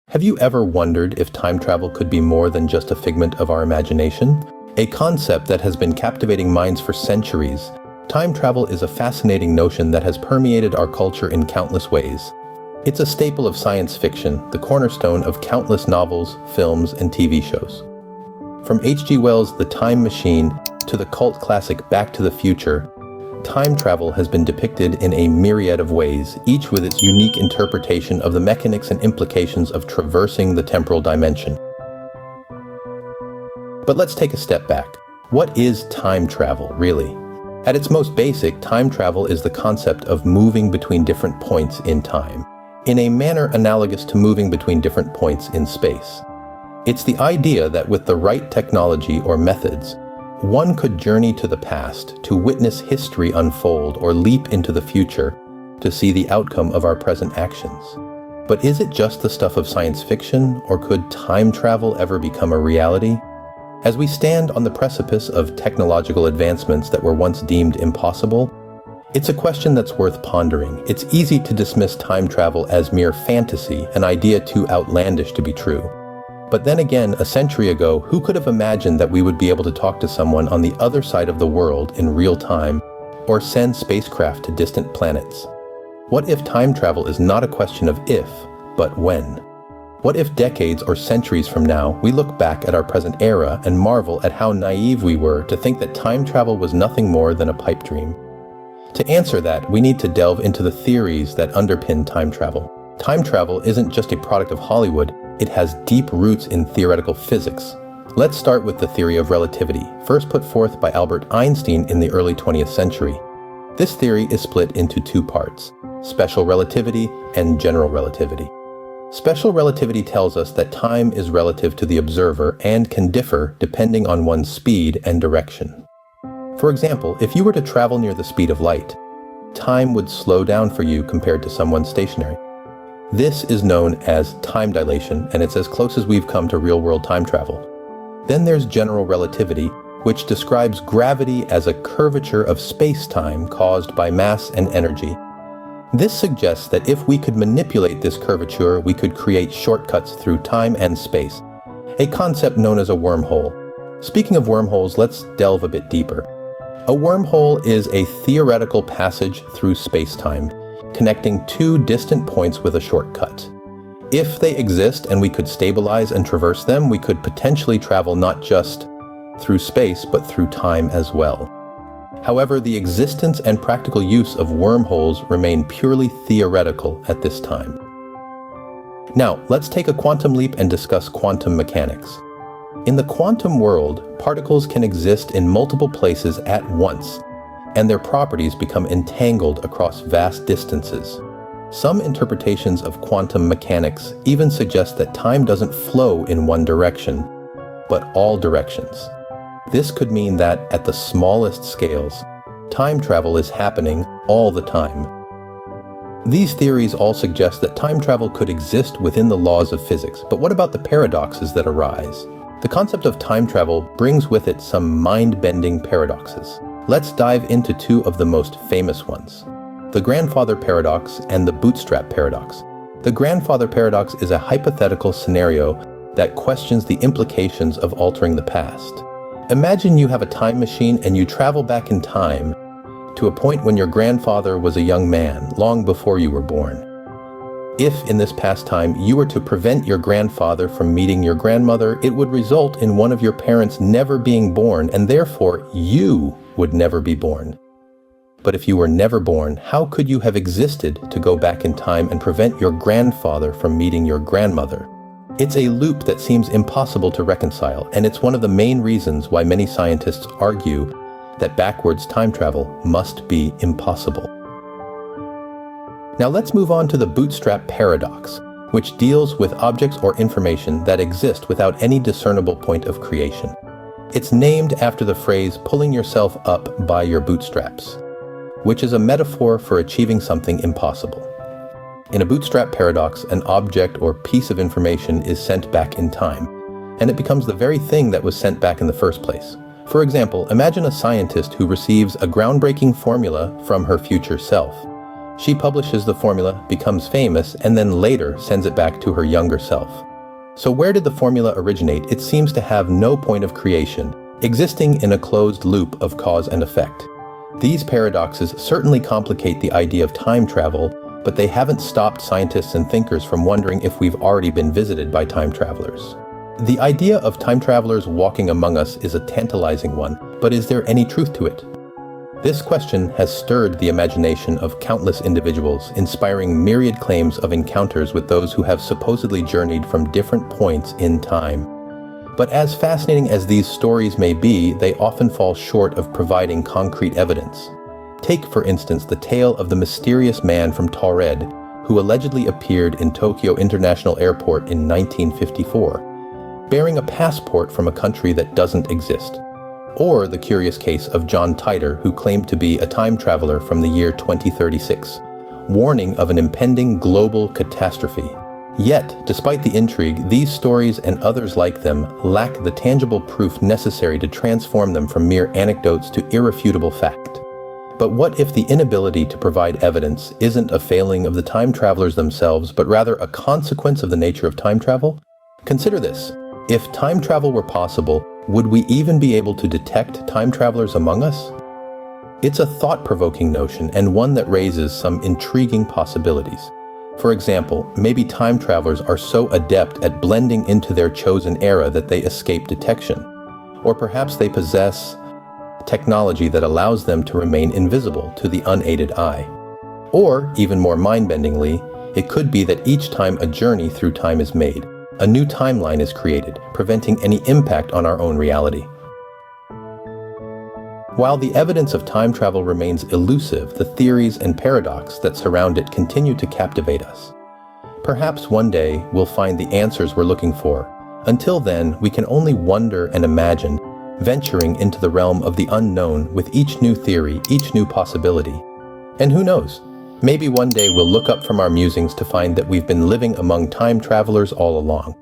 Have you ever wondered if time travel could be more than just a figment of our imagination? A concept that has been captivating minds for centuries, time travel is a fascinating notion that has permeated our culture in countless ways. It's a staple of science fiction, the cornerstone of countless novels, films, and TV shows. From H.G. Wells' The Time Machine to the cult classic Back to the Future, time travel has been depicted in a myriad of ways, each with its unique interpretation of the mechanics and implications of traversing the temporal dimension. But let's take a step back. What is time travel, really? At its most basic, time travel is the concept of moving between different points in time, in a manner analogous to moving between different points in space. It's the idea that with the right technology or methods, one could journey to the past to witness history unfold or leap into the future to see the outcome of our present actions. But is it just the stuff of science fiction, or could time travel ever become a reality? As we stand on the precipice of technological advancements that were once deemed impossible, it's a question that's worth pondering. It's easy to dismiss time travel as mere fantasy, an idea too outlandish to be true. But then again, a century ago, who could have imagined that we would be able to talk to someone on the other side of the world in real time, or send spacecraft to distant planets? What if time travel is not a question of if, but when? What if decades or centuries from now, we look back at our present era and marvel at how naive we were to think that time travel was nothing more than a pipe dream? To answer that, we need to delve into the theories that underpin time travel. Time travel isn't just a product of Hollywood, it has deep roots in theoretical physics. Let's start with the theory of relativity, first put forth by Albert Einstein in the early 20th century. This theory is split into two parts: special relativity and general relativity. Special relativity tells us that time is relative to the observer and can differ depending on one's speed and direction. For example, if you were to travel near the speed of light, time would slow down for you compared to someone stationary. This is known as time dilation, and it's as close as we've come to real-world time travel. Then there's general relativity, which describes gravity as a curvature of space-time caused by mass and energy. This suggests that if we could manipulate this curvature, we could create shortcuts through time and space, a concept known as a wormhole. Speaking of wormholes, let's delve a bit deeper. A wormhole is a theoretical passage through space-time, connecting two distant points with a shortcut. If they exist and we could stabilize and traverse them, we could potentially travel not just through space, but through time as well. However, the existence and practical use of wormholes remain purely theoretical at this time. Now, let's take a quantum leap and discuss quantum mechanics. In the quantum world, particles can exist in multiple places at once, and their properties become entangled across vast distances. Some interpretations of quantum mechanics even suggest that time doesn't flow in one direction, but all directions. This could mean that, at the smallest scales, time travel is happening all the time. These theories all suggest that time travel could exist within the laws of physics, but what about the paradoxes that arise? The concept of time travel brings with it some mind-bending paradoxes. Let's dive into two of the most famous ones: the grandfather paradox and the bootstrap paradox. The grandfather paradox is a hypothetical scenario that questions the implications of altering the past. Imagine you have a time machine and you travel back in time to a point when your grandfather was a young man, long before you were born. If, in this past time, you were to prevent your grandfather from meeting your grandmother, it would result in one of your parents never being born, and therefore you would never be born. But if you were never born, how could you have existed to go back in time and prevent your grandfather from meeting your grandmother? It's a loop that seems impossible to reconcile, and it's one of the main reasons why many scientists argue that backwards time travel must be impossible. Now let's move on to the bootstrap paradox, which deals with objects or information that exist without any discernible point of creation. It's named after the phrase "pulling yourself up by your bootstraps," which is a metaphor for achieving something impossible. In a bootstrap paradox, an object or piece of information is sent back in time, and it becomes the very thing that was sent back in the first place. For example, imagine a scientist who receives a groundbreaking formula from her future self. She publishes the formula, becomes famous, and then later sends it back to her younger self. So where did the formula originate? It seems to have no point of creation, existing in a closed loop of cause and effect. These paradoxes certainly complicate the idea of time travel, but they haven't stopped scientists and thinkers from wondering if we've already been visited by time travelers. The idea of time travelers walking among us is a tantalizing one, but is there any truth to it? This question has stirred the imagination of countless individuals, inspiring myriad claims of encounters with those who have supposedly journeyed from different points in time. But as fascinating as these stories may be, they often fall short of providing concrete evidence. Take, for instance, the tale of the mysterious man from Taured, who allegedly appeared in Tokyo International Airport in 1954, bearing a passport from a country that doesn't exist. Or the curious case of John Titor, who claimed to be a time traveler from the year 2036, warning of an impending global catastrophe. Yet, despite the intrigue, these stories and others like them lack the tangible proof necessary to transform them from mere anecdotes to irrefutable fact. But what if the inability to provide evidence isn't a failing of the time travelers themselves, but rather a consequence of the nature of time travel? Consider this. If time travel were possible, would we even be able to detect time travelers among us? It's a thought-provoking notion, and one that raises some intriguing possibilities. For example, maybe time travelers are so adept at blending into their chosen era that they escape detection. Or perhaps they possess technology that allows them to remain invisible to the unaided eye. Or, even more mind-bendingly, it could be that each time a journey through time is made, a new timeline is created, preventing any impact on our own reality. While the evidence of time travel remains elusive, the theories and paradox that surround it continue to captivate us. Perhaps one day we'll find the answers we're looking for. Until then, we can only wonder and imagine, venturing into the realm of the unknown with each new theory, each new possibility. And who knows? Maybe one day we'll look up from our musings to find that we've been living among time travelers all along.